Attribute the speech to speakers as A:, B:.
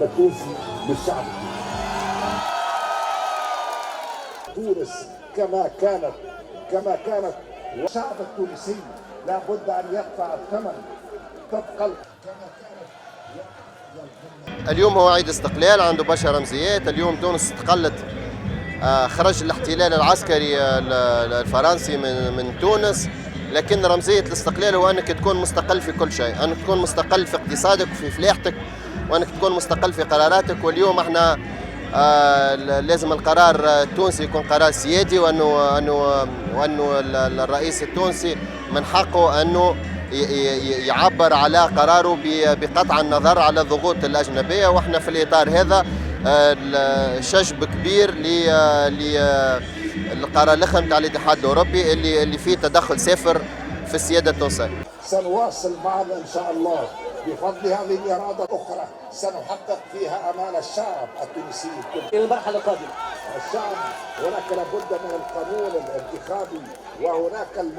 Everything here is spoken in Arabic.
A: التونسي للشعب. تونس كما كانت والشعب التونسي لابد ان يدفع الثمن طبقا كما كانت.
B: اليوم هو عيد استقلال، عنده برشا رمزيات. اليوم تونس استقلت، خرج الاحتلال العسكري الفرنسي من تونس، لكن رمزية الاستقلال هو أنك تكون مستقل في كل شيء، أنك تكون مستقل في اقتصادك وفي فلاحتك، وأنك تكون مستقل في قراراتك. واليوم احنا لازم القرار التونسي يكون قرار سيادي، وأنه الرئيس التونسي من حقه أنه يعبر على قراره بقطع النظر على الضغوط الأجنبية. واحنا في الإطار هذا شجب كبير للقرار الأخير نتاع الاتحاد الأوروبي اللي فيه تدخل سافر في السيادة التونسية.
A: سنواصل معنا ان شاء الله بفضل هذه الاراده الاخرى سنحقق فيها امال الشعب التونسي.
C: الى المرحله القادمه
A: الشعب هناك لابد من القانون الانتخابي وهناك